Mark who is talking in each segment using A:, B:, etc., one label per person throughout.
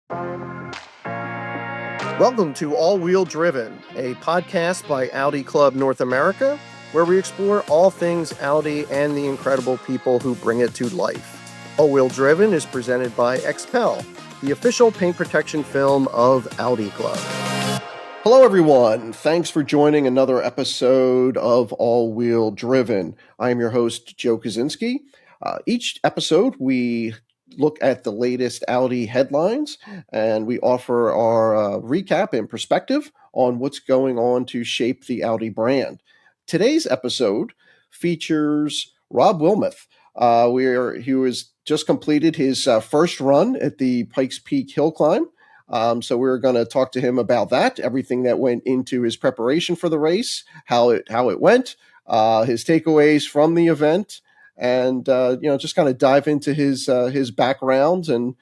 A: Welcome to All Wheel Driven, a podcast by Audi Club North America, where we explore all things Audi and the incredible people who bring it to life. All Wheel Driven is presented by XPEL, the official paint protection film of Audi Club. Hello, everyone. Thanks for joining another episode of All Wheel Driven. I am your host, Joe Kaczynski. Each episode, we look at the latest Audi headlines, and we offer our recap and perspective on what's going on to shape the Audi brand. Today's episode features Rob Wilmoth. He was just completed his first run at the Pikes Peak hill climb. So we're going to talk to him about that, everything that went into his preparation for the race, how it went, his takeaways from the event, and just kind of dive into his background and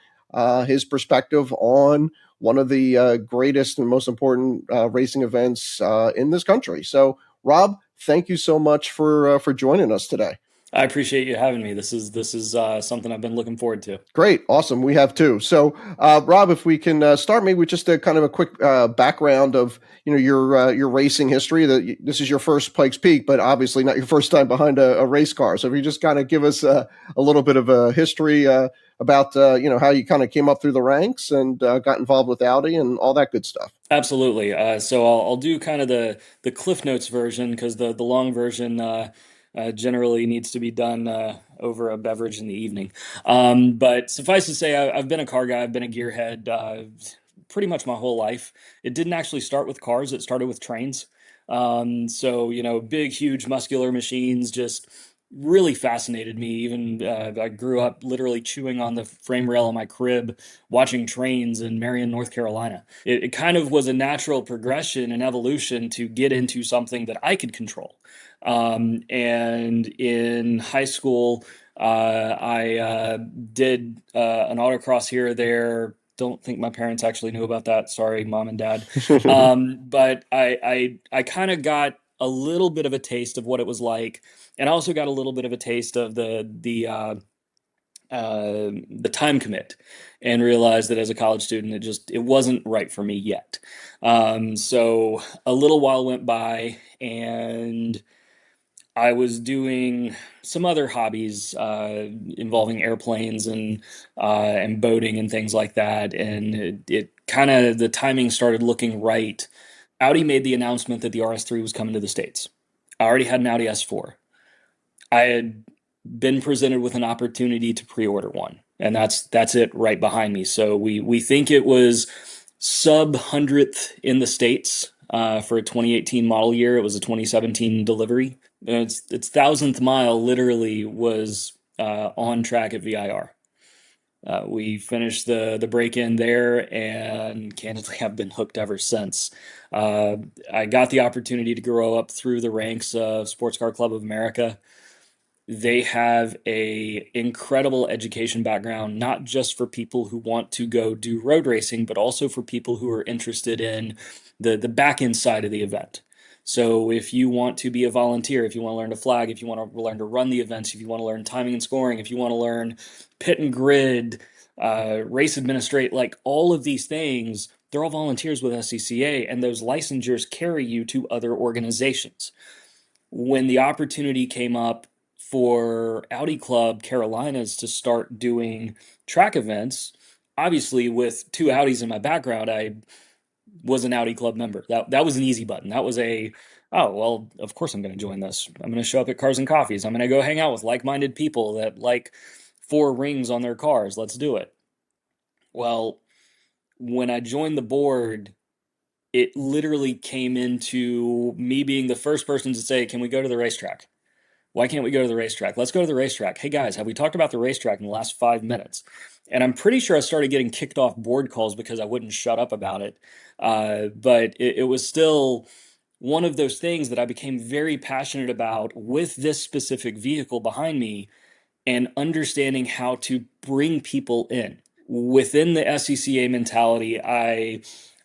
A: his perspective on one of the greatest and most important racing events in this country. So, Rob, thank you so much for joining us today.
B: I appreciate you having me. This is something I've been looking forward to.
A: Great. Awesome. We have too. So, Rob, if we can start maybe with just a kind of a quick background of, your racing history. This is your first Pikes Peak, but obviously not your first time behind a race car. So if you just kind of give us a little bit of a history about, how you kind of came up through the ranks and got involved with Audi and all that good stuff.
B: Absolutely. So I'll do kind of the Cliff Notes version, because the long version generally needs to be done over a beverage in the evening. But suffice to say, I've been a car guy. I've been a gearhead pretty much my whole life. It didn't actually start with cars. It started with trains. So, big, huge, muscular machines just really fascinated me. Even I grew up literally chewing on the frame rail of my crib, watching trains in Marion, North Carolina. It kind of was a natural progression and evolution to get into something that I could control. And in high school, I did an autocross here or there. Don't think my parents actually knew about that. Sorry, mom and dad. But I kind of got a little bit of a taste of what it was like, and I also got a little bit of a taste of the time commit, and realized that as a college student, it wasn't right for me yet. So a little while went by, and I was doing some other hobbies involving airplanes and boating and things like that, and it kind of, the timing started looking right. Audi made the announcement that the RS3 was coming to the States. I already had an Audi S4. I had been presented with an opportunity to pre-order one, and that's it right behind me. So we think it was sub 100th in the States for a 2018 model year. It was a 2017 delivery. Its 1,000th mile literally was on track at VIR. We finished the break-in there, and candidly, I've been hooked ever since. I got the opportunity to grow up through the ranks of Sports Car Club of America. They have a incredible education background, not just for people who want to go do road racing, but also for people who are interested in the back end side of the event. So if you want to be a volunteer, if you want to learn to flag, if you want to learn to run the events, if you want to learn timing and scoring, if you want to learn pit and grid, race administrate, like all of these things, they're all volunteers with SCCA, and those licensures carry you to other organizations. When the opportunity came up for Audi Club Carolinas to start doing track events, obviously with two Audis in my background, I was an Audi Club member. That was an easy button. That was oh, well, of course I'm going to join this. I'm going to show up at Cars and Coffees. I'm going to go hang out with like-minded people that like 4 rings on their cars. Let's do it. Well, when I joined the board, it literally came into me being the first person to say, can we go to the racetrack? Why can't we go to the racetrack? Let's go to the racetrack. Hey guys, have we talked about the racetrack in the last 5 minutes? And I'm pretty sure I started getting kicked off board calls because I wouldn't shut up about it. But it was still one of those things that I became very passionate about with this specific vehicle behind me, and understanding how to bring people in. Within the SCCA mentality, I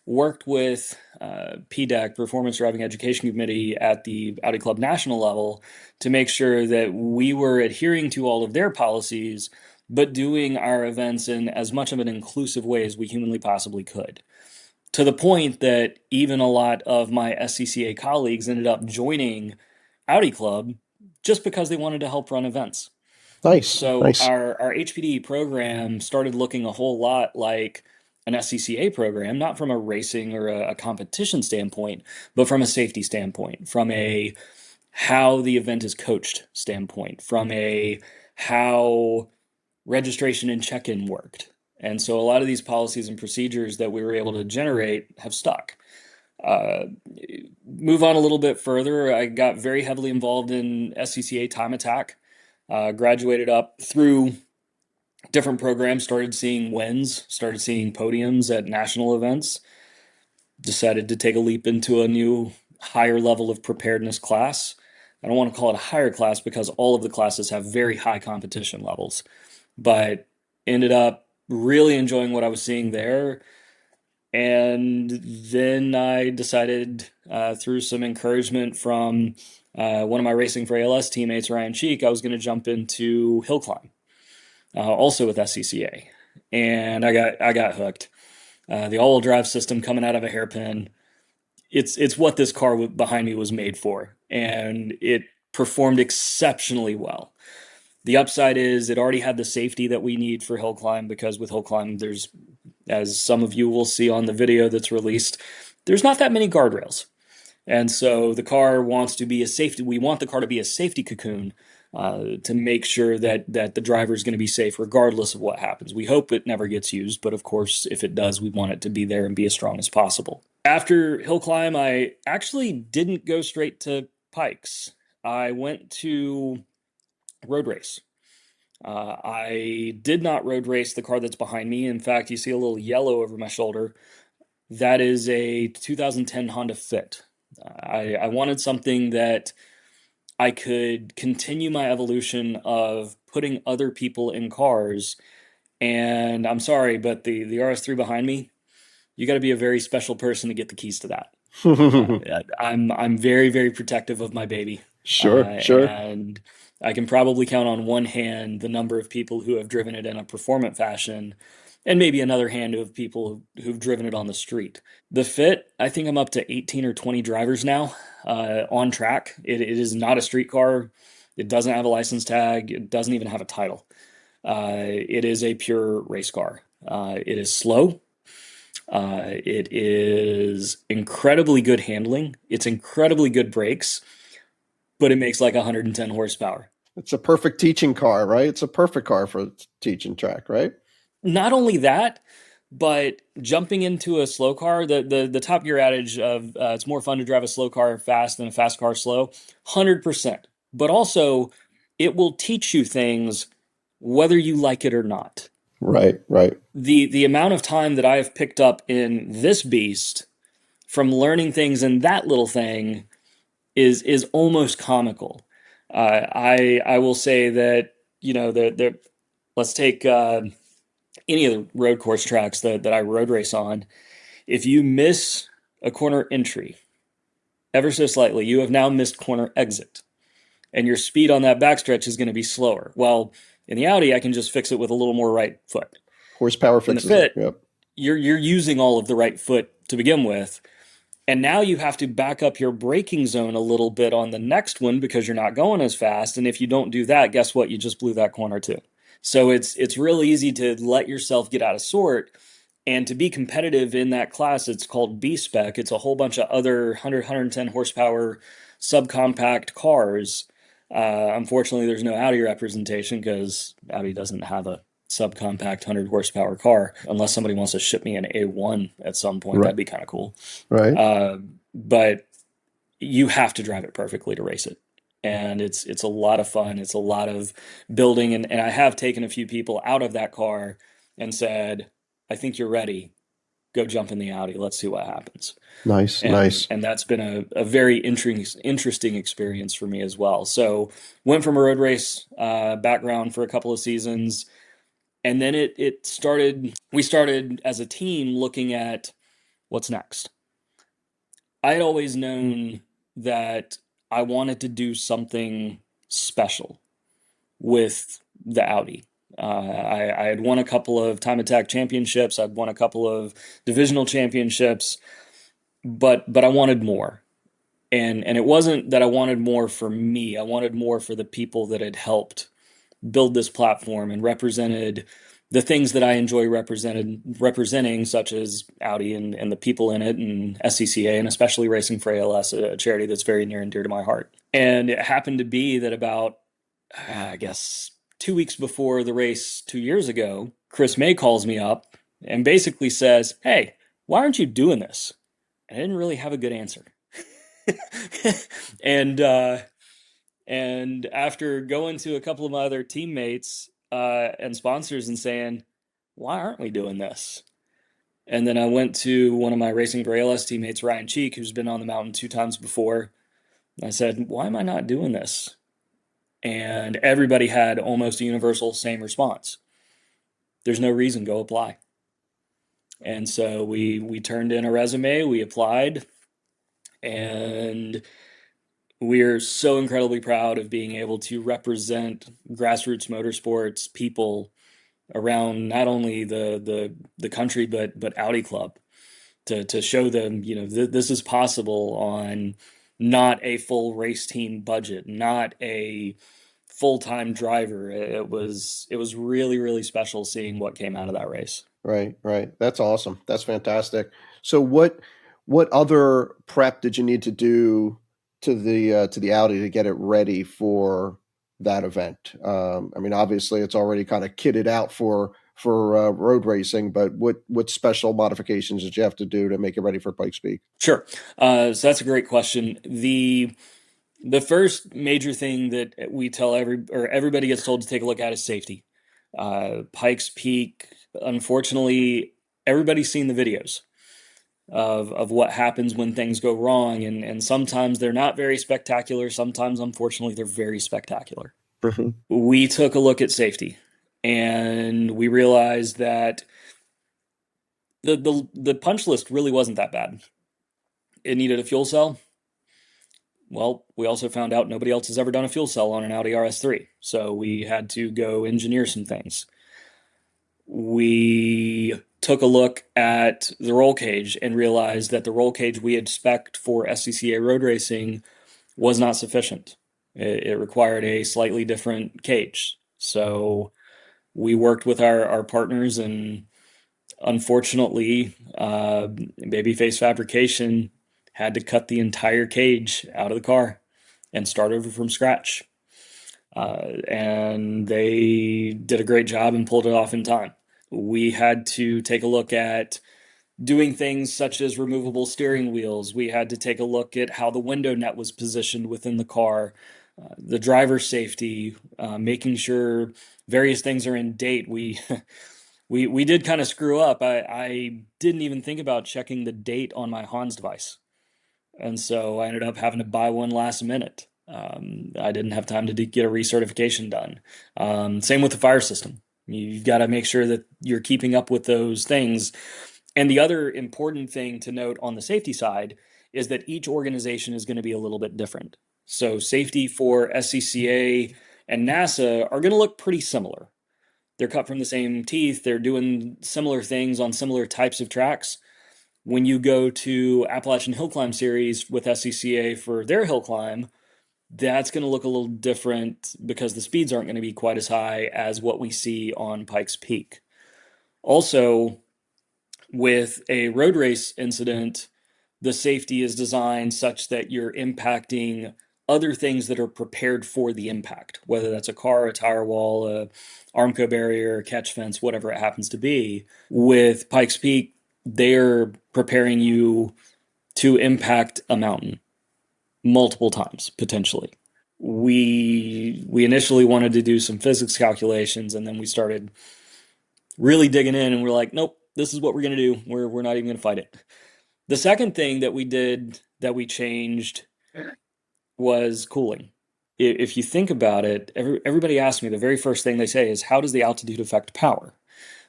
B: worked with PDEC, Performance Driving Education Committee, at the Audi Club national level to make sure that we were adhering to all of their policies, but doing our events in as much of an inclusive way as we humanly possibly could. To the point that even a lot of my SCCA colleagues ended up joining Audi Club just because they wanted to help run events.
A: Nice,
B: So
A: nice.
B: our HPDE program started looking a whole lot like an SCCA program, not from a racing or a competition standpoint, but from a safety standpoint, from a how the event is coached standpoint, from a how registration and check-in worked. And so a lot of these policies and procedures that we were able to generate have stuck. Uh, Move on a little bit further, I got very heavily involved in SCCA time attack. Graduated up through different programs, started seeing wins, started seeing podiums at national events, decided to take a leap into a new higher level of preparedness class. I don't want to call it a higher class because all of the classes have very high competition levels, but ended up really enjoying what I was seeing there. And then I decided, through some encouragement from one of my Racing for ALS teammates, Ryan Cheek, I was going to jump into hill climb, also with SCCA, and I got hooked. The all-wheel drive system coming out of a hairpin, it's what this car behind me was made for, and it performed exceptionally well. The upside is it already had the safety that we need for hill climb, because with hill climb, there's, as some of you will see on the video that's released, there's not that many guardrails. And so the car wants to be a safety, we want the car to be a safety cocoon, to make sure that the driver is going to be safe regardless of what happens. We hope it never gets used, but of course, if it does, we want it to be there and be as strong as possible. After hill climb, I actually didn't go straight to Pikes. I went to road race. I did not road race the car that's behind me. In fact, you see a little yellow over my shoulder. That is a 2010 Honda Fit. I wanted something that I could continue my evolution of putting other people in cars. And I'm sorry, but the RS3 behind me, you got to be a very special person to get the keys to that. I'm very, very protective of my baby,
A: Sure, sure.
B: and I can probably count on one hand the number of people who have driven it in a performant fashion, and maybe another hand of people who've driven it on the street. The Fit, I think I'm up to 18 or 20 drivers now, on track. It is not a street car. It doesn't have a license tag. It doesn't even have a title. It is a pure race car. It is slow. It is incredibly good handling. It's incredibly good brakes, but it makes like 110 horsepower.
A: It's a perfect teaching car, right? It's a perfect car for teaching track, right?
B: Not only that, but jumping into a slow car, the Top Gear adage of it's more fun to drive a slow car fast than a fast car slow, 100%. But also, it will teach you things whether you like it or not.
A: Right, right.
B: The amount of time that I have picked up in this beast from learning things in that little thing is almost comical. I will say that, the let's take any of the road course tracks that I road race on. If you miss a corner entry ever so slightly, you have now missed corner exit, and your speed on that backstretch is going to be slower. Well, in the Audi, I can just fix it with a little more right foot.
A: Horsepower
B: In the
A: fixes it.
B: Fit,
A: Yep.
B: you're using all of the right foot to begin with, and now you have to back up your braking zone a little bit on the next one because you're not going as fast. And if you don't do that, guess what? You just blew that corner too. So it's real easy to let yourself get out of sort. And to be competitive in that class, it's called B spec. It's a whole bunch of other 100, 110 horsepower subcompact cars. Unfortunately, there's no Audi representation because Audi doesn't have a subcompact 100 horsepower car, unless somebody wants to ship me an A1 at some point.
A: Right.
B: That'd be kind of cool.
A: Right.
B: But you have to drive it perfectly to race it. And it's a lot of fun. It's a lot of building. And I have taken a few people out of that car and said, I think you're ready. Go jump in the Audi. Let's see what happens.
A: Nice,
B: And
A: nice.
B: and that's been a very interesting experience for me as well. So went from a road race background for a couple of seasons. And then we started as a team looking at what's next. I had always known that I wanted to do something special with the Audi. I had won a couple of time attack championships. I'd won a couple of divisional championships, but I wanted more. And it wasn't that I wanted more for me. I wanted more for the people that had helped build this platform and represented the things that I enjoy representing, such as Audi and the people in it, and SCCA, and especially Racing for ALS, a charity that's very near and dear to my heart. And it happened to be that about, I guess, 2 weeks before the race 2 years ago, Chris May calls me up and basically says, "Hey, why aren't you doing this?" And I didn't really have a good answer. and and after going to a couple of my other teammates and sponsors and saying, "Why aren't we doing this?" And then I went to one of my Racing for ALS teammates, Ryan Cheek, who's been on the mountain 2 times before. And I said, "Why am I not doing this?" And everybody had almost a universal same response. "There's no reason, go apply." And so we turned in a resume, we applied, and we're so incredibly proud of being able to represent grassroots motorsports people around not only the country but Audi Club, to show them, this is possible on not a full race team budget, not a full-time driver. It was really, really special seeing what came out of that race.
A: Right, right. That's awesome. That's fantastic. So what other prep did you need to do to the Audi to get it ready for that event? I mean, obviously, it's already kind of kitted out for road racing, but what special modifications did you have to do to make it ready for Pikes Peak?
B: Sure. So that's a great question. The first major thing that we tell everybody gets told to take a look at is safety. Pikes Peak, unfortunately, everybody's seen the videos of what happens when things go wrong, and sometimes they're not very spectacular. Sometimes, unfortunately, they're very spectacular.
A: Mhm.
B: We took a look at safety, and we realized that the punch list really wasn't that bad. It needed a fuel cell. Well, we also found out nobody else has ever done a fuel cell on an Audi RS3, so we had to go engineer some things. We took a look at the roll cage and realized that the roll cage we had spec'd for SCCA road racing was not sufficient. It required a slightly different cage. So we worked with our partners, and unfortunately, Babyface Fabrication had to cut the entire cage out of the car and start over from scratch. And they did a great job and pulled it off in time. We had to take a look at doing things such as removable steering wheels. We had to take a look at how the window net was positioned within the car, the driver safety, making sure various things are in date. We did kind of screw up. I didn't even think about checking the date on my Hans device. And so I ended up having to buy one last minute. I didn't have time to get a recertification done. Same with the fire system. You've got to make sure that you're keeping up with those things. And the other important thing to note on the safety side is that each organization is going to be a little bit different. So safety for SCCA and NASA are going to look pretty similar. They're cut from the same teeth. They're doing similar things on similar types of tracks. When you go to Appalachian Hill Climb Series with SCCA for their hill climb, that's going to look a little different because the speeds aren't going to be quite as high as what we see on Pikes Peak. Also, with a road race incident, the safety is designed such that you're impacting other things that are prepared for the impact, whether that's a car, a tire wall, a Armco barrier, a catch fence, whatever it happens to be. With Pikes Peak, they're preparing you to impact a mountain multiple times, potentially. We initially wanted to do some physics calculations, and then we started really digging in, and we're like, nope, this is what we're going to do. We're not even going to fight it. The second thing that we did that we changed was cooling. If you think about it, everybody asks me, the very first thing they say is, how does the altitude affect power?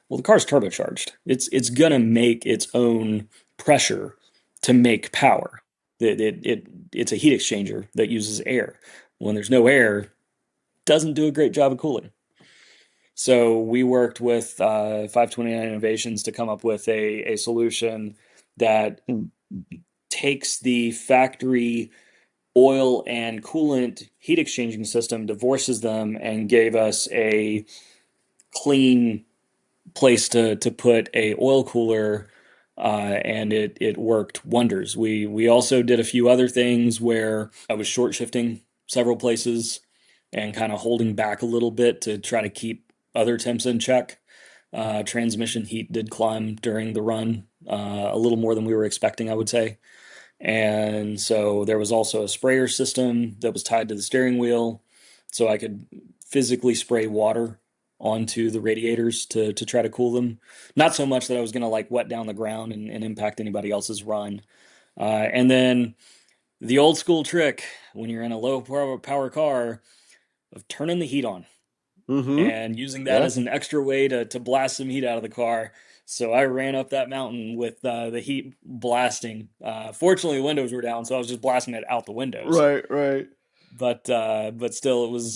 B: Well, the car's turbocharged. It's going to make its own pressure to make power. It's a heat exchanger that uses air. When there's no air, it doesn't do a great job of cooling. So we worked with 529 Innovations to come up with a solution that takes the factory oil and coolant heat exchanging system, divorces them, and gave us a clean place to put a oil cooler, and it worked wonders. We also did a few other things where I was short shifting several places and kind of holding back a little bit to try to keep other temps in check. Transmission heat did climb during the run, a little more than we were expecting, I would say. And so there was also a sprayer system that was tied to the steering wheel, so I could physically spray water onto the radiators to try to cool them. Not so much that I was going to like wet down the ground and impact anybody else's run. And then the old school trick when you're in a low power car of turning the heat on
A: Mm-hmm.
B: and using that
A: Yeah.
B: as an extra way to blast some heat out of the car. So I ran up that mountain with the heat blasting. Fortunately, the windows were down, so I was just blasting it out the windows.
A: Right, right.
B: But still, it was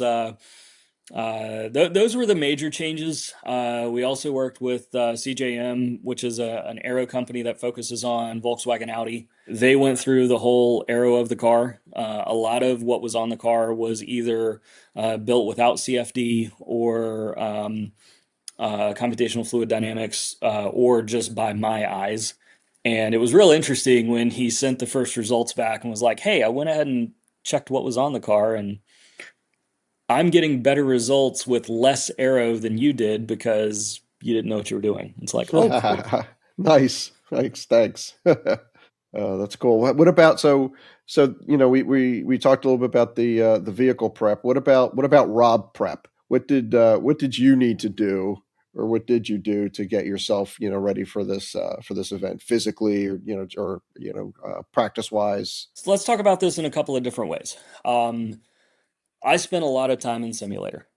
B: those were the major changes. We also worked with CJM, which is an aero company that focuses on Volkswagen Audi. They went through the whole aero of the car. A lot of what was on the car was either built without CFD or computational fluid dynamics, or just by my eyes. And it was real interesting when he sent the first results back and was like, "Hey, I went ahead and checked what was on the car, and I'm getting better results with less aero than you did because you didn't know what you were doing." It's like, oh, cool.
A: Nice. Thanks. That's cool. What about we talked a little bit about the vehicle prep. What about Rob prep? What did you need to do, or what did you do to get yourself ready for this event physically, or practice wise?
B: So let's talk about this in a couple of different ways. I spent a lot of time in simulator,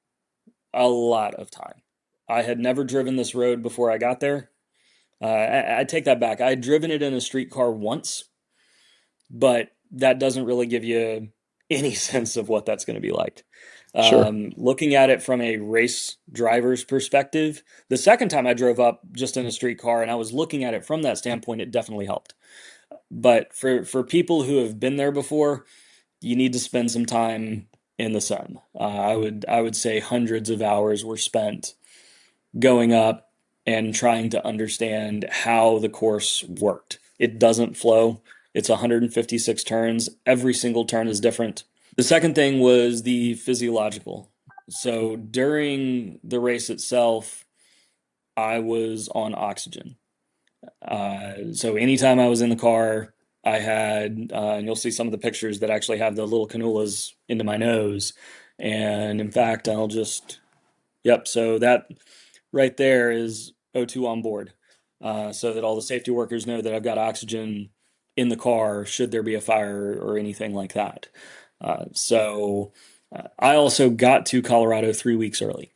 B: a lot of time. I had never driven this road before I got there. I take that back. I had driven it in a street car once, but that doesn't really give you any sense of what that's going to be like.
A: Sure.
B: Looking at it from a race driver's perspective, the second time I drove up just in a street car and I was looking at it from that standpoint, it definitely helped. But for people who have been there before, you need to spend some time in the sun. I would say hundreds of hours were spent going up and trying to understand how the course worked. It doesn't flow. It's 156 turns. Every single turn is different. The second thing was the physiological. So during the race itself, I was on oxygen. So anytime I was in the car, I had, and you'll see some of the pictures that actually have the little cannulas into my nose. And in fact, yep, so that right there is O2 on board, so that all the safety workers know that I've got oxygen in the car should there be a fire or anything like that. I also got to Colorado 3 weeks early.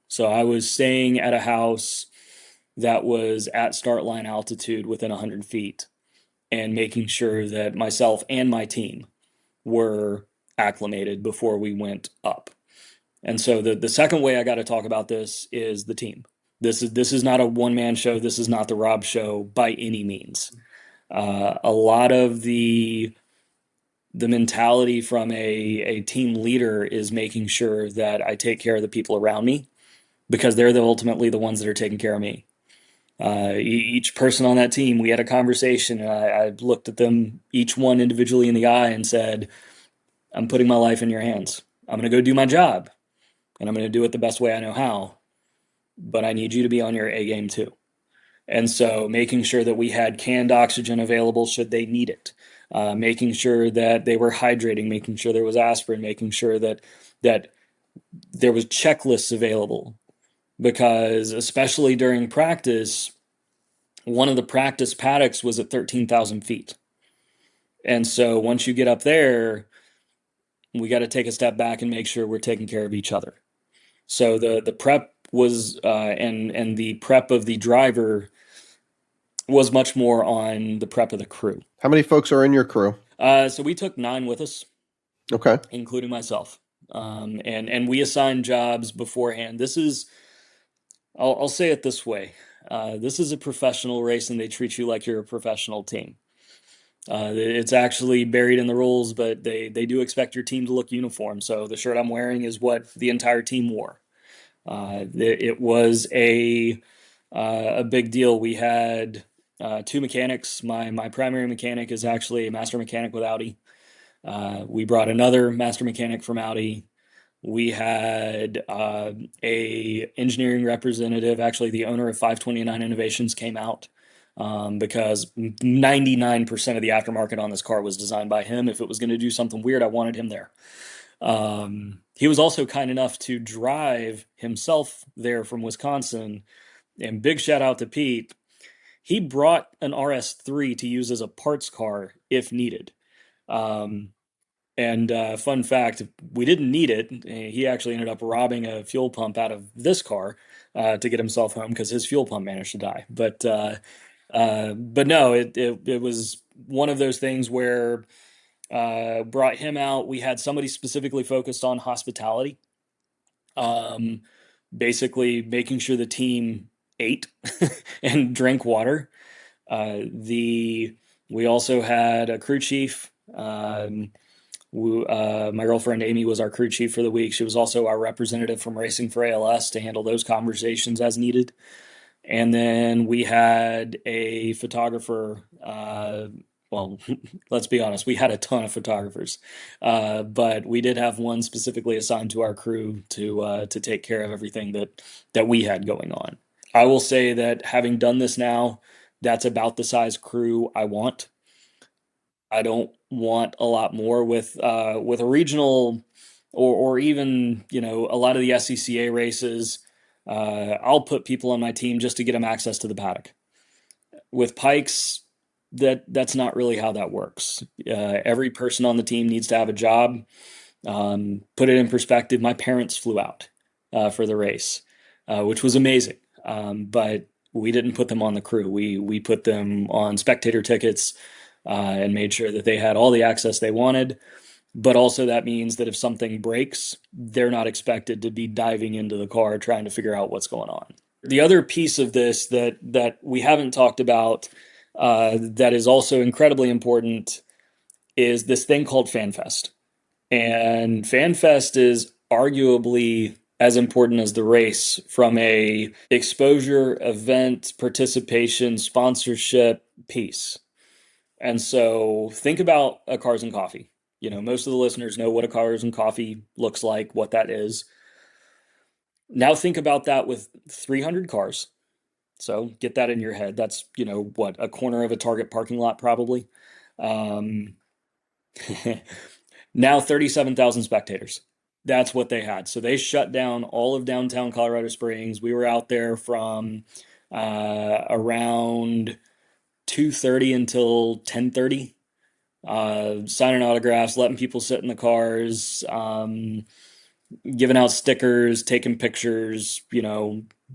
B: So I was staying at a house that was at start line altitude within 100 feet and making sure that myself and my team were acclimated before we went up. And so the second way I got to talk about this is the team. This is not a one man show. This is not the Rob show by any means. A lot of the mentality from a team leader is making sure that I take care of the people around me because they're ultimately the ones that are taking care of me. Each person on that team, we had a conversation, and I looked at them, each one individually in the eye, and said, "I'm putting my life in your hands. I'm going to go do my job, and I'm going to do it the best way I know how. But I need you to be on your A game too." And so making sure that we had canned oxygen available should they need it, making sure that they were hydrating, making sure there was aspirin, making sure that there was checklists available. Because especially during practice, one of the practice paddocks was at 13,000 feet. And so once you get up there, we got to take a step back and make sure we're taking care of each other. So the prep was and the prep of the driver was much more on the prep of the crew.
A: How many folks are in your crew?
B: So we took 9 with us,
A: Okay.
B: including myself, and we assigned jobs beforehand. This is I'll say it this way. This is a professional race and they treat you like you're a professional team. It's actually buried in the rules, but they do expect your team to look uniform. So the shirt I'm wearing is what the entire team wore. It was a big deal. We had two mechanics. My primary mechanic is actually a master mechanic with Audi. We brought another master mechanic from Audi. We had a engineering representative. Actually, the owner of 529 Innovations came out because 99% of the aftermarket on this car was designed by him. If it was going to do something weird, I wanted him there. He was also kind enough to drive himself there from Wisconsin. And big shout out to Pete. He brought an RS3 to use as a parts car if needed. Um, and fun fact, we didn't need it. He actually ended up robbing a fuel pump out of this car to get himself home because his fuel pump managed to die. But no, it was one of those things where brought him out. We had somebody specifically focused on hospitality, um, basically making sure the team ate and drank water. We also had a crew chief. My girlfriend Amy was our crew chief for the week. She was also our representative from Racing for ALS to handle those conversations as needed. And then we had a photographer. Well, let's be honest, we had a ton of photographers, but we did have one specifically assigned to our crew to take care of everything that we had going on. I will say that having done this now, that's about the size crew I want. I don't want a lot more with a regional or even a lot of the SCCA races. I'll put people on my team just to get them access to the paddock. With Pikes, that's not really how that works. Every person on the team needs to have a job. Put it in perspective, my parents flew out for the race, which was amazing. But we didn't put them on the crew. We put them on spectator tickets and made sure that they had all the access they wanted. But also that means that if something breaks, they're not expected to be diving into the car trying to figure out what's going on. The other piece of this that we haven't talked about that is also incredibly important is this thing called FanFest. And FanFest is arguably as important as the race from a exposure, event, participation, sponsorship piece. And so think about a Cars and Coffee. Most of the listeners know what a Cars and Coffee looks like, what that is. Now think about that with 300 cars. So get that in your head. That's, what, a corner of a Target parking lot probably. Um, now 37,000 spectators. That's what they had. So they shut down all of downtown Colorado Springs. We were out there from around 2:30 until 10:30, signing autographs, letting people sit in the cars, giving out stickers, taking pictures,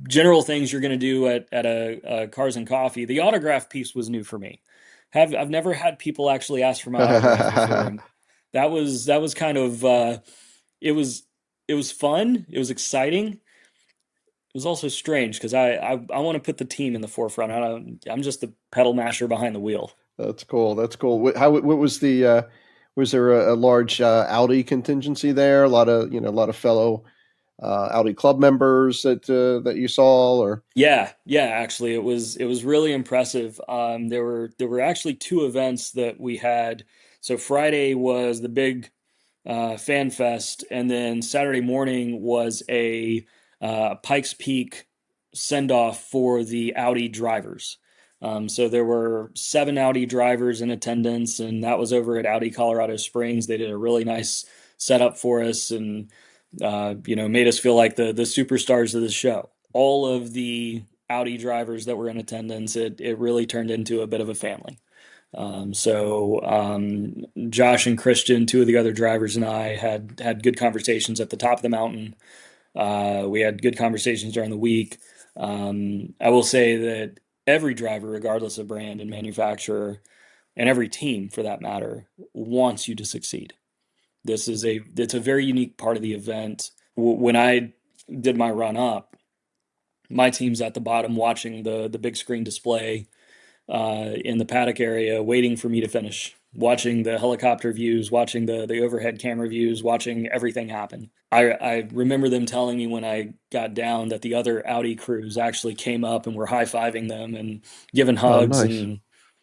B: general things you're going to do at a Cars and Coffee. The autograph piece was new for me. I've never had people actually ask for my autograph before. And that was kind of it was fun. It was exciting. It was also strange because I want to put the team in the forefront. I'm just the pedal masher behind the wheel.
A: That's cool. That's cool. What was the was there a large Audi contingency there? A lot of fellow Audi Club members that you saw, or
B: Yeah, actually, it was really impressive. There were actually two events that we had. So Friday was the big fan fest, and then Saturday morning was a Pikes Peak send off for the Audi drivers. So there were 7 Audi drivers in attendance, and that was over at Audi Colorado Springs. They did a really nice setup for us, and made us feel like the superstars of the show. All of the Audi drivers that were in attendance, it really turned into a bit of a family. So Josh and Christian, two of the other drivers, and I had good conversations at the top of the mountain. We had good conversations during the week. I will say that every driver, regardless of brand and manufacturer, and every team for that matter, wants you to succeed. It's a very unique part of the event. When I did my run up, My team's at the bottom watching the big screen display in the paddock area, waiting for me to finish, watching the helicopter views, watching the overhead camera views, watching everything happen. I remember them telling me when I got down that the other Audi crews actually came up and were high-fiving them and giving
A: Oh,
B: hugs,
A: nice.
B: and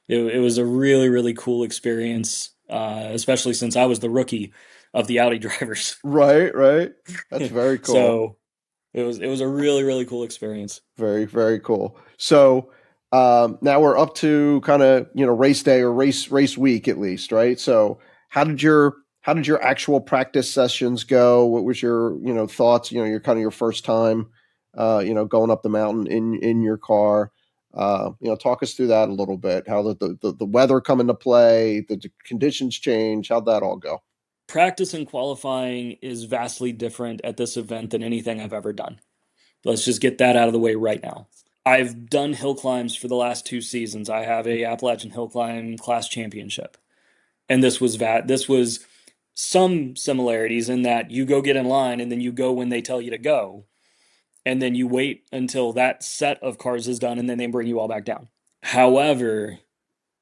B: it was a really, really cool experience, especially since I was the rookie of the Audi drivers.
A: Right, right. That's very cool.
B: So it was a really, really cool experience.
A: Very, very cool. So now we're up to kind of, race day or race week at least, right? So how did your actual practice sessions go? What was your, thoughts, your kind of your first time going up the mountain in your car? Talk us through that a little bit. How the weather come into play, the conditions change, how'd that all go?
B: Practice and qualifying is vastly different at this event than anything I've ever done. Let's just get that out of the way right now. I've done hill climbs for the last 2 seasons. I have a Appalachian Hill Climb Class Championship, and this was some similarities in that you go get in line and then you go when they tell you to go, and then you wait until that set of cars is done and then they bring you all back down. However,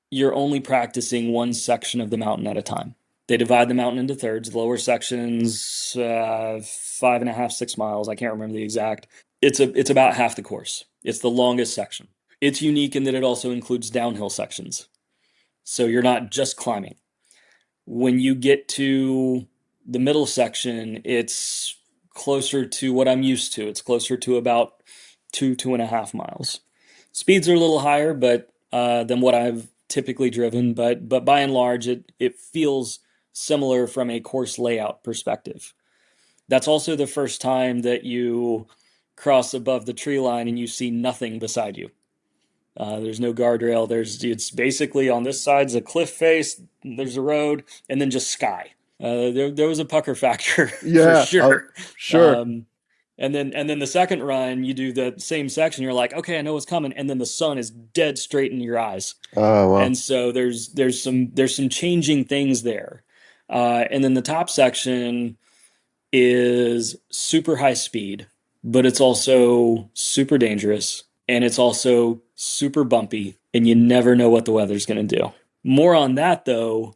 B: you're only practicing one section of the mountain at a time. They divide the mountain into thirds. The lower section's 5.5, 6 miles. I can't remember the exact. It's about half the course. It's the longest section. It's unique in that it also includes downhill sections. So you're not just climbing. When you get to the middle section, it's closer to what I'm used to. It's closer to about 2.5 miles. Speeds are a little higher, but than what I've typically driven, but by and large, it feels similar from a course layout perspective. That's also the first time that you cross above the tree line and you see nothing beside you. There's no guardrail. It's basically on this side's a cliff face. There's a road, and then just sky. There was a pucker factor for
A: Yeah,
B: sure.
A: sure.
B: Um, and then the second run, you do the same section. You're like, okay, I know what's coming, and then the sun is dead straight in your eyes,
A: Oh,
B: and
A: well.
B: so there's some changing things there. And then the top section is super high speed, but it's also super dangerous, and it's also super bumpy, and you never know what the weather's going to do. More on that though,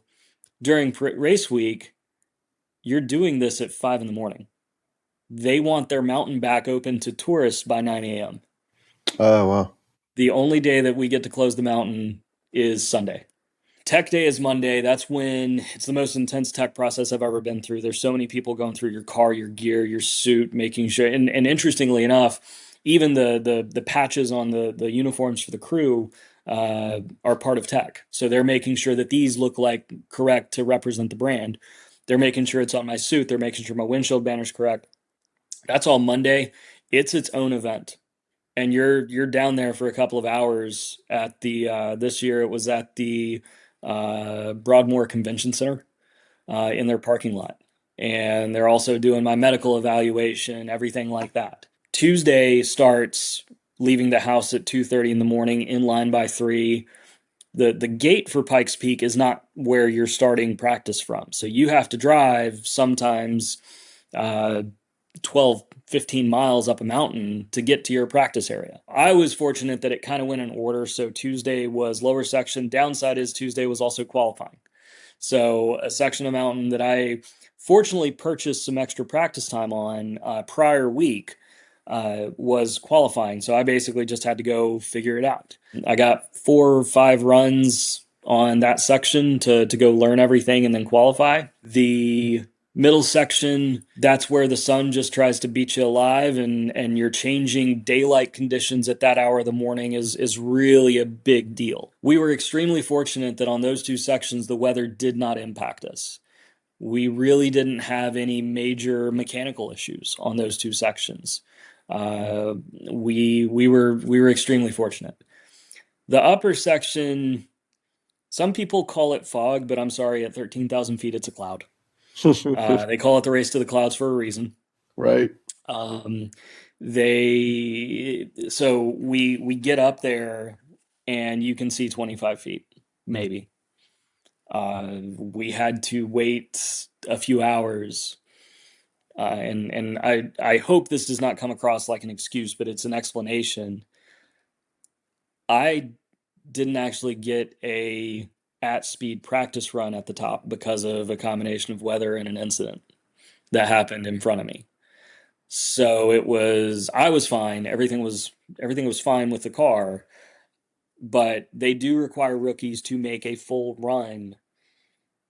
B: during race week, you're doing this at 5 in the morning. They want their mountain back open to tourists by 9 a.m.
A: Oh, well.
B: The only day that we get to close the mountain is Sunday. Tech day is Monday. That's when it's the most intense tech process I've ever been through. There's so many people going through your car, your gear, your suit, making sure. And interestingly enough, even the patches on the uniforms for the crew are part of tech. So they're making sure that these look like correct to represent the brand. They're making sure it's on my suit. They're making sure my windshield banner's correct. That's all Monday. It's its own event, and you're down there for a couple of hours at the this year it was at the Broadmoor Convention Center in their parking lot, and they're also doing my medical evaluation, everything like that. Tuesday starts leaving the house at 2:30 in the morning, in line by 3. The gate for Pikes Peak is not where you're starting practice from, so you have to drive sometimes uh, 12, 15 miles up a mountain to get to your practice area. I was fortunate that it kind of went in order. So Tuesday was lower section. Downside is Tuesday was also qualifying. So a section of mountain that I fortunately purchased some extra practice time on prior week was qualifying. So I basically just had to go figure it out. I got 4 or 5 runs on that section to go learn everything and then qualify. The middle section, that's where the sun just tries to beat you alive, and you're changing daylight conditions at that hour of the morning is really a big deal. We were extremely fortunate that on those 2 sections the weather did not impact us. We really didn't have any major mechanical issues on those 2 sections. We were extremely fortunate. The upper section, some people call it fog, but I'm sorry, at 13,000 feet, it's a cloud. They call it the race to the clouds for a reason.
A: Right.
B: Um, we get up there and you can see 25 feet, maybe. We had to wait a few hours. and I hope this does not come across like an excuse, but it's an explanation. I didn't actually get a at speed practice run at the top because of a combination of weather and an incident that happened in front of me. So I was fine. Everything was fine with the car, but they do require rookies to make a full run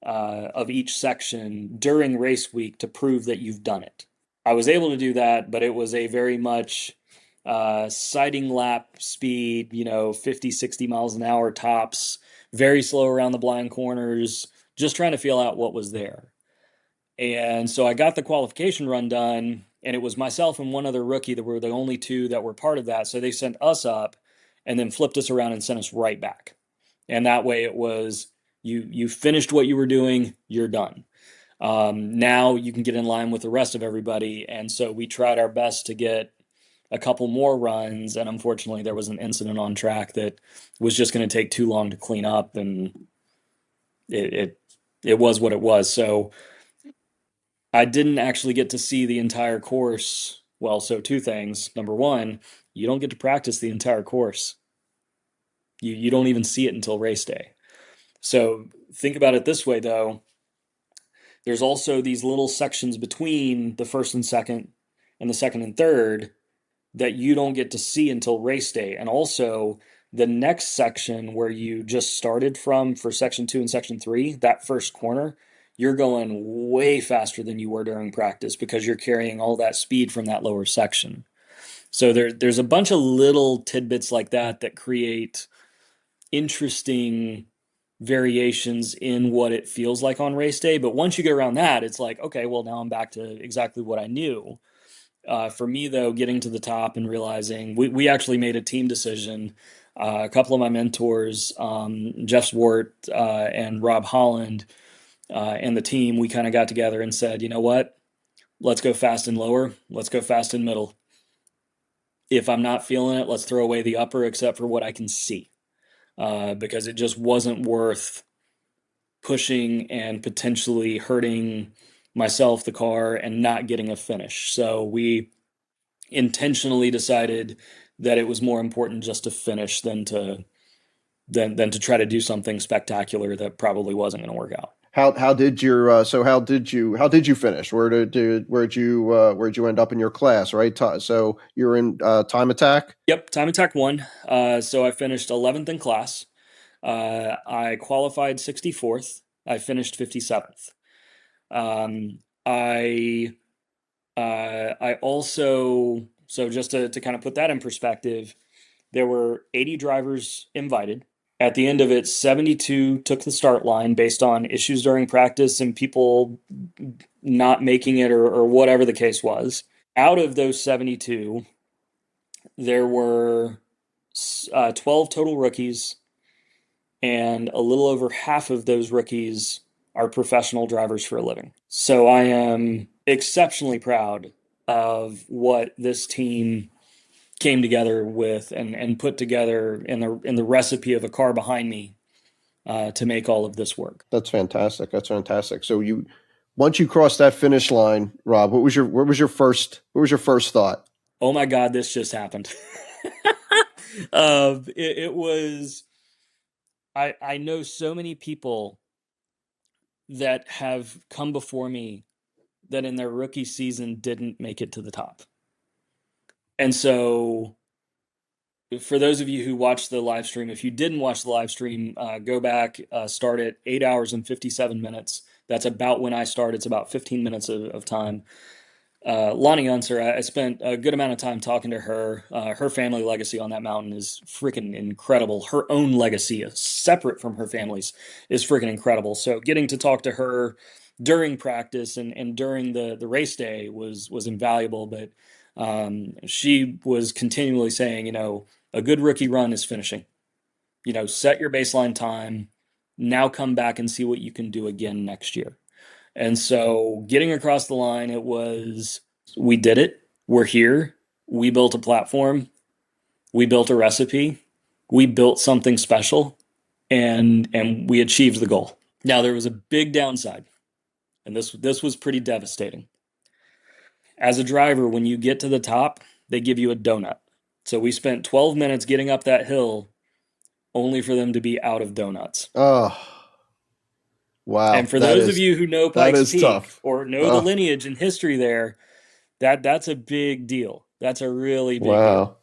B: of each section during race week to prove that you've done it. I was able to do that, but it was a very much sighting lap speed, 50, 60 miles an hour tops, very slow around the blind corners, just trying to feel out what was there. And so I got the qualification run done, and it was myself and one other rookie that were the only two that were part of that. So they sent us up and then flipped us around and sent us right back. And that way it was you finished what you were doing, you're done. Now you can get in line with the rest of everybody. And so we tried our best to get a couple more runs, and unfortunately there was an incident on track that was just going to take too long to clean up, and it was what it was. So I didn't actually get to see the entire course. Well, so two things. Number one, you don't get to practice the entire course. You don't even see it until race day. So think about it this way, though. There's also these little sections between the first and second and the second and third that you don't get to see until race day. And also the next section where you just started from for section 2 and section 3, that first corner, you're going way faster than you were during practice because you're carrying all that speed from that lower section. So there's a bunch of little tidbits like that that create interesting variations in what it feels like on race day. But once you get around that, it's like, okay, well, now I'm back to exactly what I knew. For me, though, getting to the top and realizing we actually made a team decision. A couple of my mentors, Jeff Swart and Rob Holland, and the team, we kind of got together and said, you know what? Let's go fast and lower. Let's go fast and middle. If I'm not feeling it, let's throw away the upper except for what I can see. Because it just wasn't worth pushing and potentially hurting myself, the car, and not getting a finish. So we intentionally decided that it was more important just to finish than to try to do something spectacular that probably wasn't going to work out.
A: How did your how did you finish? Where'd you end up in your class? Right, so you're in time attack.
B: Yep, time attack 1. So I finished 11th in class. I qualified 64th. I finished 57th. I also, so just to kind of put that in perspective, there were 80 drivers invited. At the end of it, 72 took the start line based on issues during practice and people not making it or whatever the case was. Out of those 72, there were 12 total rookies, and a little over half of those rookies are professional drivers for a living. So I am exceptionally proud of what this team came together with and put together in the recipe of a car behind me to make all of this work.
A: That's fantastic. That's fantastic. So once you crossed that finish line, Rob, what was your first thought?
B: Oh my God, this just happened. It was, I know so many people that have come before me that in their rookie season didn't make it to the top. And so for those of you who watched the live stream, if you didn't watch the live stream, go back, start at 8 hours and 57 minutes. That's about when I started. It's about 15 minutes of time. Lonnie Unser, I spent a good amount of time talking to her. Her family legacy on that mountain is freaking incredible. Her own legacy, separate from her family's, is freaking incredible. So getting to talk to her during practice and during the race day was invaluable. But she was continually saying, a good rookie run is finishing. Set your baseline time. Now come back and see what you can do again next year. And so getting across the line, we did it. We're here. We built a platform. We built a recipe. We built something special, and we achieved the goal. Now, there was a big downside, and this was pretty devastating. As a driver, when you get to the top, they give you a donut. So we spent 12 minutes getting up that hill only for them to be out of donuts.
A: Oh,
B: And
A: wow.
B: for those of you who know
A: That
B: Pikes
A: is
B: Peak
A: tough.
B: or know the
A: Oh,
B: lineage and history there, that's a big deal. That's a really big deal.
A: wow.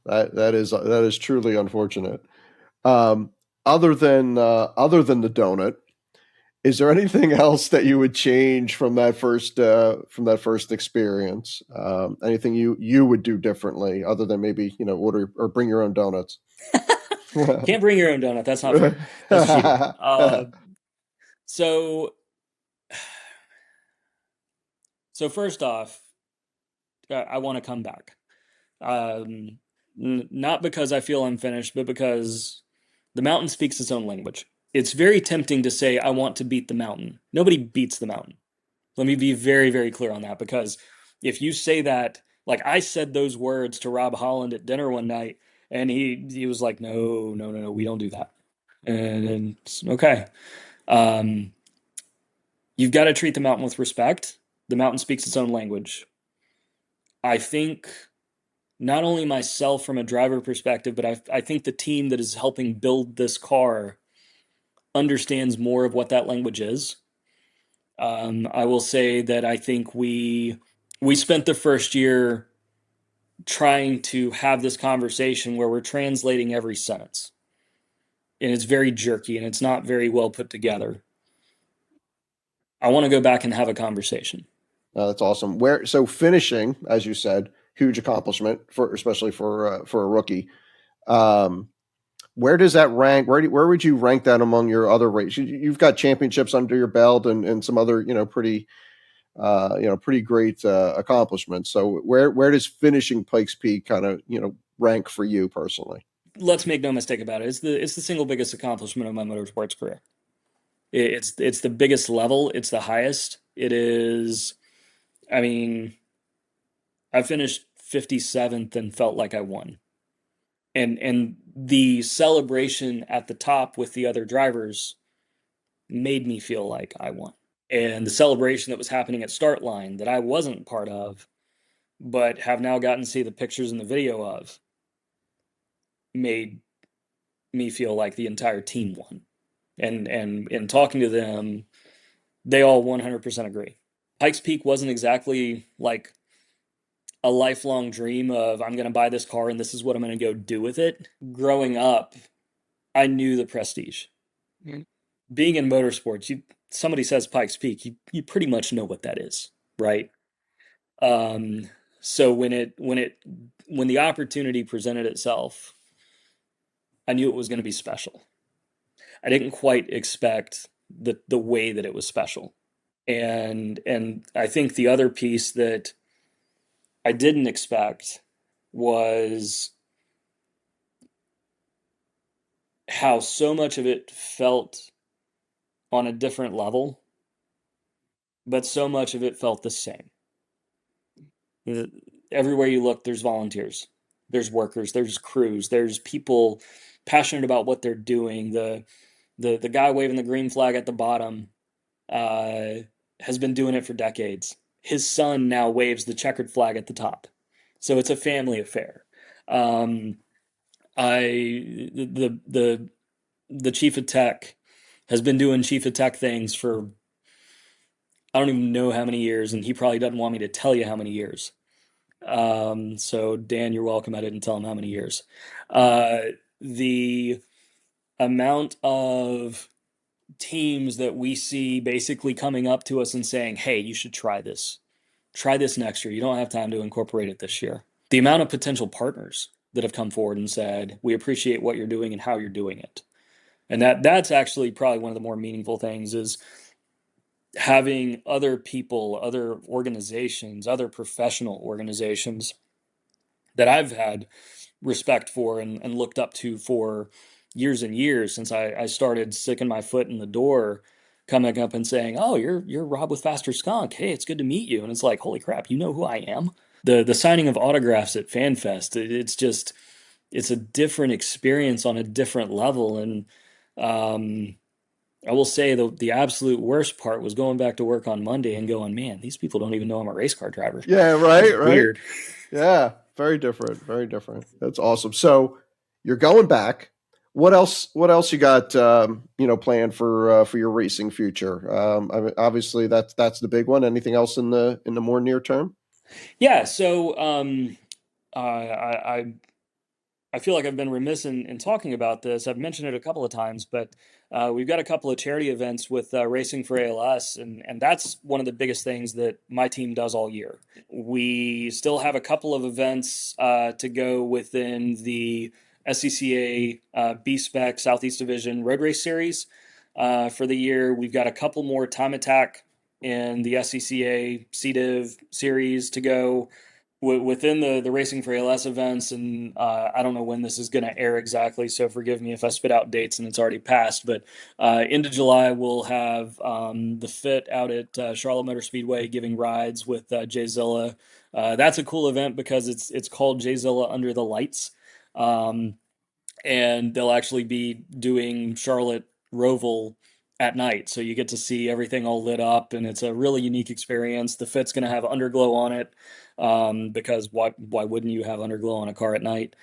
A: That is truly unfortunate. Um, other than the donut, is there anything else that you would change from that first experience? Anything you would do differently other than maybe order or bring your own donuts?
B: Can't bring your own donut. That's not fair. That's cheating. So so first off, I want to come back. Um, Not because I feel unfinished, but because the mountain speaks its own language. It's very tempting to say, I want to beat the mountain. Nobody beats the mountain. Let me be very, very clear on that, because if you say that, like I said those words to Rob Holland at dinner one night, and he was like, no, no, no, no, we don't do that. And okay. Um, you've got to treat the mountain with respect. The mountain speaks its own language. I think not only myself from a driver perspective, but I think the team that is helping build this car understands more of what that language is. I will say that I think we spent the first year trying to have this conversation where we're translating every sentence, and it's very jerky and it's not very well put together. I want to go back and have a conversation.
A: That's awesome. So finishing, as you said, huge accomplishment especially for a rookie. Um, where does that rank? Where would you rank that among your other races? You've got championships under your belt and some other pretty great accomplishments. So where does finishing Pikes Peak kind of rank for you personally?
B: Let's make no mistake about it. It's the single biggest accomplishment of my motorsports career. It's the biggest level. It's the highest. It is. I mean, I finished 57th and felt like I won. And the celebration at the top with the other drivers made me feel like I won. And the celebration that was happening at start line that I wasn't part of, but have now gotten to see the pictures and the video of, made me feel like the entire team won. And in talking to them, they all 100% agree. Pikes Peak wasn't exactly like a lifelong dream of I'm going to buy this car and this is what I'm going to go do with it. Growing up, I knew the prestige. Mm-hmm. Being in motorsports, somebody says Pikes Peak, you pretty much know what that is, right? Um, so when the opportunity presented itself, I knew it was going to be special. I didn't quite expect the way that it was special. And I think the other piece that I didn't expect was how so much of it felt on a different level, but so much of it felt the same. Everywhere you look, there's volunteers, there's workers, there's crews, there's people passionate about what they're doing. The guy waving the green flag at the bottom uh, has been doing it for decades. His son now waves the checkered flag at the top, so it's a family affair. Um, I the chief of tech has been doing chief of tech things for I don't even know how many years, and he probably doesn't want me to tell you how many years. So Dan, you're welcome. I didn't tell him how many years. Uh, the amount of teams that we see basically coming up to us and saying, "Hey, you should try this. Try this next year. You don't have time to incorporate it this year." The amount of potential partners that have come forward and said, "We appreciate what you're doing and how you're doing it." And that's actually probably one of the more meaningful things is having other people, other organizations, other professional organizations that I've had respect for and looked up to for years and years since I started sticking my foot in the door, coming up and saying, "Oh, you're Rob with Faster Skunk. Hey, it's good to meet you." And it's like, holy crap, you know who I am? The signing of autographs at FanFest, it's just it's a different experience on a different level. And um, I will say the absolute worst part was going back to work on Monday and going, man, these people don't even know I'm a race car driver.
A: Yeah,
B: This
A: right,
B: is
A: right.
B: weird.
A: Yeah, very different, very different. That's awesome. So you're going back. What else? What else you got? Planned for your racing future? I mean, obviously, that's the big one. Anything else in the more near term?
B: Yeah, so I I feel like I've been remiss in talking about this. I've mentioned it a couple of times, but we've got a couple of charity events with Racing for ALS, and that's one of the biggest things that my team does all year. We still have a couple of events to go within the SCCA B Spec Southeast Division Road Race Series for the year. We've got a couple more Time Attack in the SCCA CDiv series to go within the Racing for ALS events, and I don't know when this is going to air exactly, so forgive me if I spit out dates and it's already passed. But into July, we'll have the Fit out at Charlotte Motor Speedway giving rides with Jay Zilla. That's a cool event because it's called Jay Zilla Under the Lights. Um, and they'll actually be doing Charlotte Roval at night, so you get to see everything all lit up, and it's a really unique experience. The Fit's going to have underglow on it, because why wouldn't you have underglow on a car at night?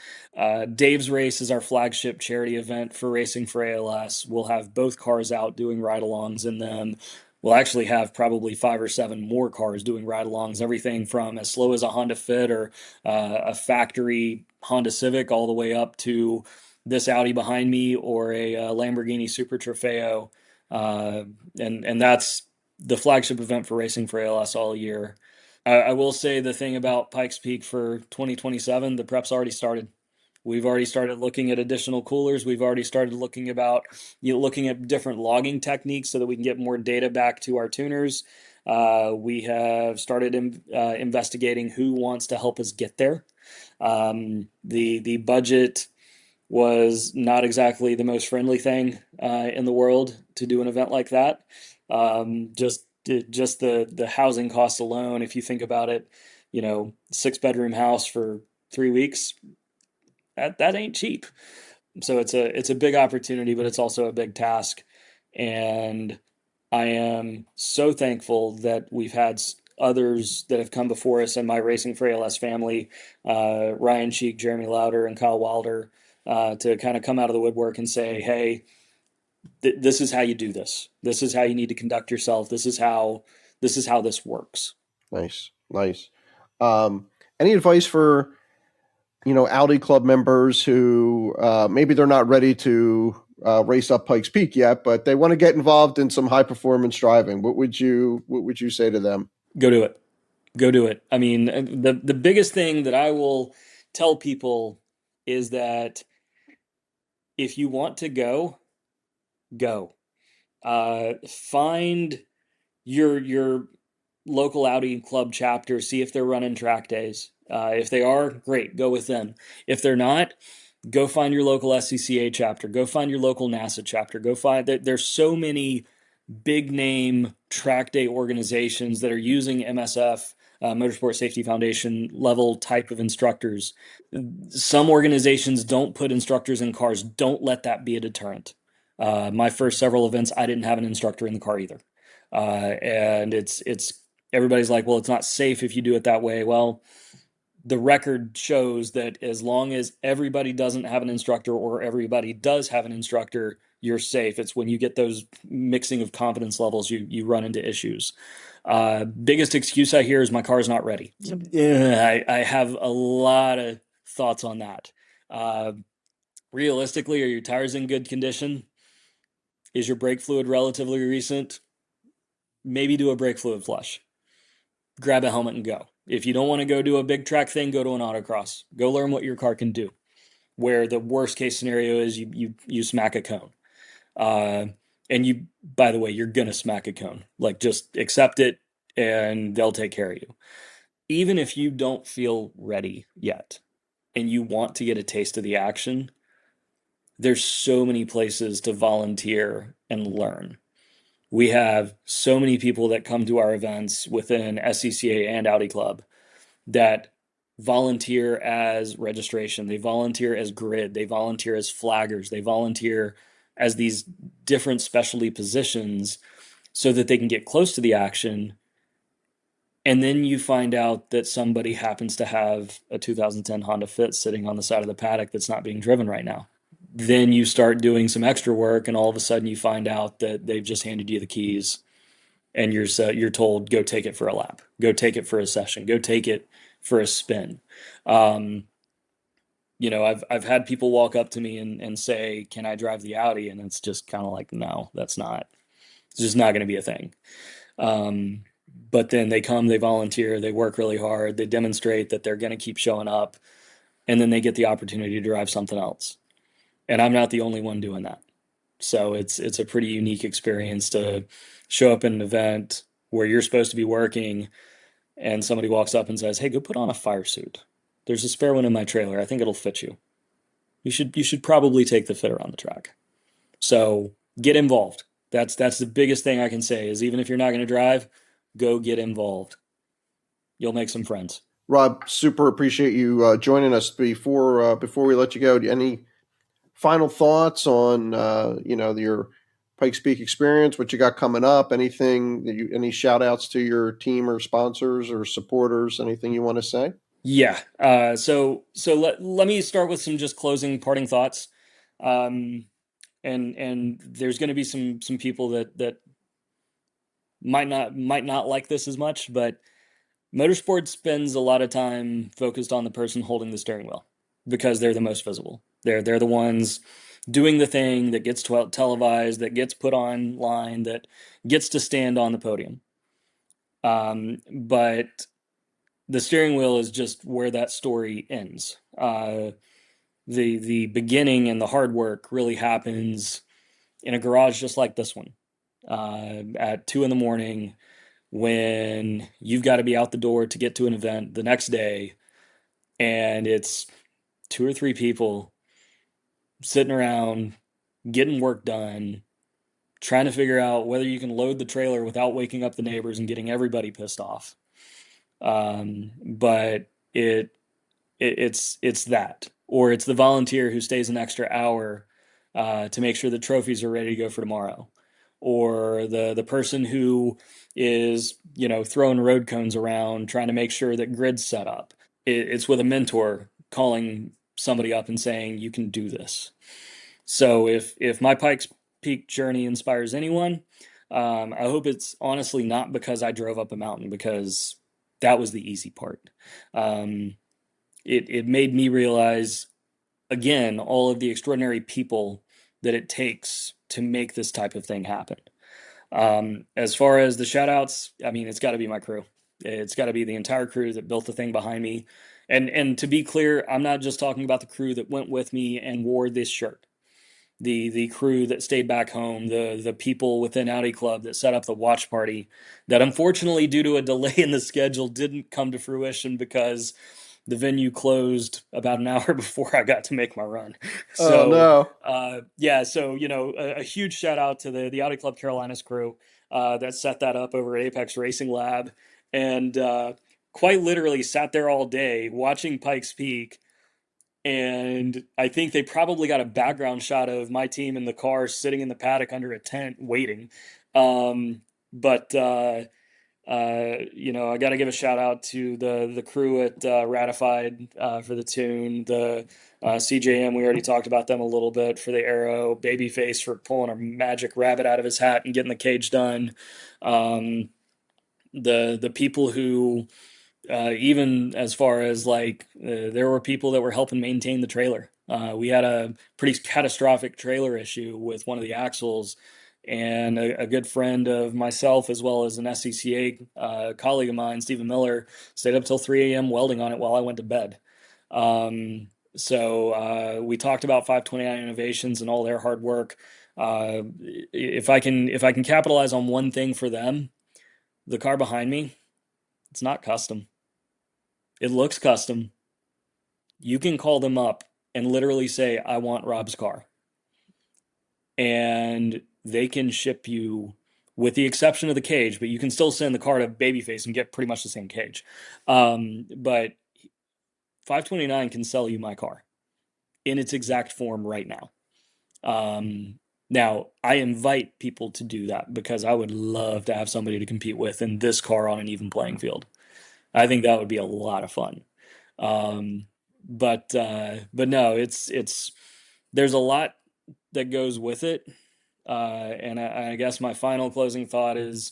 B: Dave's Race is our flagship charity event for Racing for ALS. We'll have both cars out doing ride-alongs, and then we'll actually have probably 5 or 7 more cars doing ride-alongs, everything from as slow as a Honda Fit or a factory Honda Civic all the way up to this Audi behind me or a Lamborghini Super Trofeo, uh, and that's the flagship event for Racing for ALS all year. I will say the thing about Pikes Peak for 2027, the prep's already started. We've already started looking at additional coolers. We've already started looking at different logging techniques so that we can get more data back to our tuners. We have started investigating who wants to help us get there. The budget was not exactly the most friendly thing in the world to do an event like that. Just the housing costs alone, if you think about it, 6-bedroom house for 3 weeks, that ain't cheap. So it's a big opportunity, but it's also a big task. And I am so thankful that we've had others that have come before us in my Racing for ALS family, Ryan Cheek, Jeremy Lauder, and Kyle Wilder, to kind of come out of the woodwork and say, hey, this is how you do this. This is how you need to conduct yourself. This is how this works.
A: Nice, nice. Any advice for Audi Club members who maybe they're not ready to race up Pikes Peak yet, but they want to get involved in some high performance driving? What would you say to them?
B: Go do it. Go do it. I mean, the biggest thing that I will tell people is that if you want to go, go. Find your local Audi club chapter. See if they're running track days. If they are, great, go with them. If they're not, go find your local SCCA chapter. Go find your local NASA chapter. Go find that there's so many big name track day organizations that are using MSF, Motorsport Safety Foundation level type of instructors. Some organizations don't put instructors in cars. Don't let that be a deterrent. My first several events, I didn't have an instructor in the car either, and it's everybody's like, well, it's not safe if you do it that way. Well, the record shows that as long as everybody doesn't have an instructor or everybody does have an instructor, you're safe. It's when you get those mixing of confidence levels, you run into issues. Biggest excuse I hear is my car's not ready. Yeah, I have a lot of thoughts on that. Uh, Realistically, are your tires in good condition? Is your brake fluid relatively recent? Maybe do a brake fluid flush. Grab a helmet and go. If you don't want to go do a big track thing, go to an autocross. Go learn what your car can do. Where the worst case scenario is you smack a cone. Uh, and by the way, you're gonna smack a cone. Like, just accept it, and they'll take care of you. Even if you don't feel ready yet, and you want to get a taste of the action, there's so many places to volunteer and learn. We have so many people that come to our events within SCCA and Audi Club that volunteer as registration. They volunteer as grid. They volunteer as flaggers. They volunteer as these different specialty positions so that they can get close to the action. And then you find out that somebody happens to have a 2010 Honda Fit sitting on the side of the paddock that's not being driven right now. Then you start doing some extra work, and all of a sudden you find out that they've just handed you the keys, and you're told, go take it for a lap, go take it for a session, go take it for a spin. Um, I've had people walk up to me and say, "Can I drive the Audi?" And it's just kind of like, no, it's just not going to be a thing. Um, but then they come, they volunteer, they work really hard, they demonstrate that they're going to keep showing up, and then they get the opportunity to drive something else. And I'm not the only one doing that. So it's a pretty unique experience to show up at an event where you're supposed to be working, and somebody walks up and says, "Hey, go put on a fire suit. There's a spare one in my trailer. I think it'll fit you. You should probably take the fitter on the track." So get involved. That's the biggest thing I can say is, even if you're not going to drive, go get involved. You'll make some friends.
A: Rob, super appreciate you joining us. Before we let you go, any final thoughts on your Pikes Peak experience? What you got coming up? Anything that any shout outs to your team or sponsors or supporters? Anything you want to say?
B: Yeah. So let me start with some just closing parting thoughts. Um, and there's going to be some people that might not like this as much, but motorsport spends a lot of time focused on the person holding the steering wheel because they're the most visible. They're the ones doing the thing that gets televised, that gets put online, that gets to stand on the podium. But the steering wheel is just where that story ends. The beginning and the hard work really happens in a garage just like this one, at 2 in the morning, when you've got to be out the door to get to an event the next day, and it's two or three people sitting around getting work done, trying to figure out whether you can load the trailer without waking up the neighbors and getting everybody pissed off. But it's that, or it's the volunteer who stays an extra hour to make sure the trophies are ready to go for tomorrow, or the person who is throwing road cones around trying to make sure that grid's set up. It's with a mentor calling somebody up and saying, you can do this. So if my Pikes Peak journey inspires anyone, I hope it's honestly not because I drove up a mountain, because that was the easy part. It made me realize, again, all of the extraordinary people that it takes to make this type of thing happen. As far as the shout outs, I mean, it's got to be my crew. It's got to be the entire crew that built the thing behind me. And to be clear, I'm not just talking about the crew that went with me and wore this shirt. The crew that stayed back home, the people within Audi Club that set up the watch party that, unfortunately, due to a delay in the schedule, didn't come to fruition because the venue closed about an hour before I got to make my run.
A: Oh
B: So,
A: no!
B: yeah, so a huge shout out to the Audi Club Carolinas crew that set that up over at Apex Racing Lab, and quite literally sat there all day watching Pikes Peak. And I think they probably got a background shot of my team in the car sitting in the paddock under a tent waiting. But I got to give a shout out to the crew at Ratified for the tune, the CJM. We already talked about them a little bit, for the aero, Babyface for pulling a magic rabbit out of his hat and getting the cage done. The people who, even as far as there were people that were helping maintain the trailer. We had a pretty catastrophic trailer issue with one of the axles, and a good friend of myself, as well as an SCCA colleague of mine, Stephen Miller, stayed up till 3 a.m. welding on it while I went to bed. So we talked about 529 Innovations and all their hard work. If I can capitalize on one thing for them, the car behind me, it's not custom. It looks custom. You can call them up and literally say, I want Rob's car. And they can ship you, with the exception of the cage, but you can still send the car to Babyface and get pretty much the same cage. But 529 can sell you my car in its exact form right now. Now, I invite people to do that because I would love to have somebody to compete with in this car on an even playing field. I think that would be a lot of fun. Um, but no, it's there's a lot that goes with it. And I guess my final closing thought is,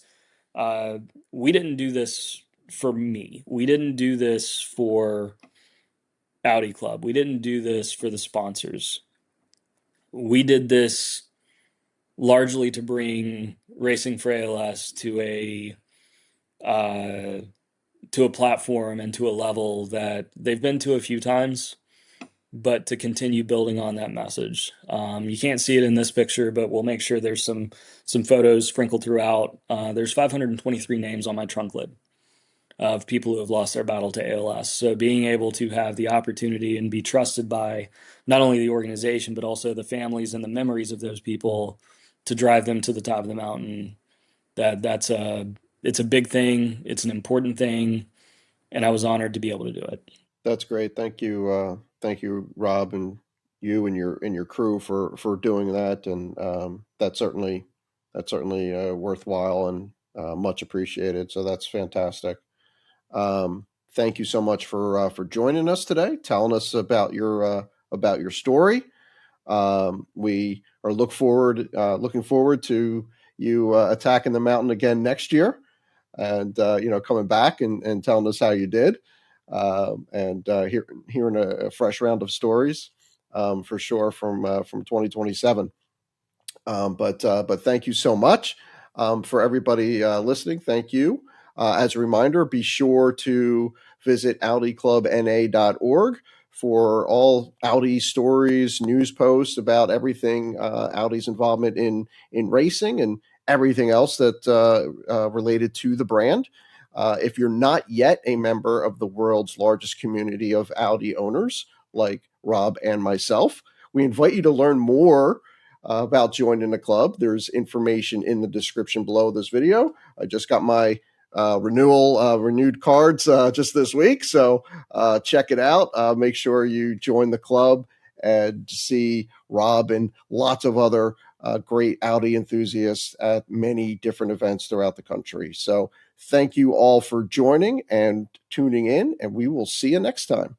B: uh, we didn't do this for me. We didn't do this for Audi Club. We didn't do this for the sponsors. We did this largely to bring racing for ALS uh, to a platform and to a level that they've been to a few times, but to continue building on that message. You can't see it in this picture, but we'll make sure there's some photos sprinkled throughout. There's 523 names on my trunk lid of people who have lost their battle to ALS. So being able to have the opportunity and be trusted by not only the organization, but also the families and the memories of those people to drive them to the top of the mountain, it's a big thing. It's an important thing. And I was honored to be able to do it.
A: That's great. Thank you, Rob, and you and your crew for doing that. And that's certainly worthwhile and much appreciated. So that's fantastic. Thank you so much for joining us today, telling us about your story. We are looking forward to you attacking the mountain again next year, and coming back and telling us how you did, and hearing a fresh round of stories, for sure, from 2027. But thank you so much, for everybody listening. Thank you. As a reminder, be sure to visit AudiClubNA.org for all Audi stories, news posts about everything Audi's involvement in racing and everything else that related to the brand. If you're not yet a member of the world's largest community of Audi owners, like Rob and myself, we invite you to learn more about joining the club. There's information in the description below this video. I just got my renewed cards just this week, so check it out. Make sure you join the club and see Rob and lots of other great Audi enthusiasts at many different events throughout the country. So thank you all for joining and tuning in, and we will see you next time.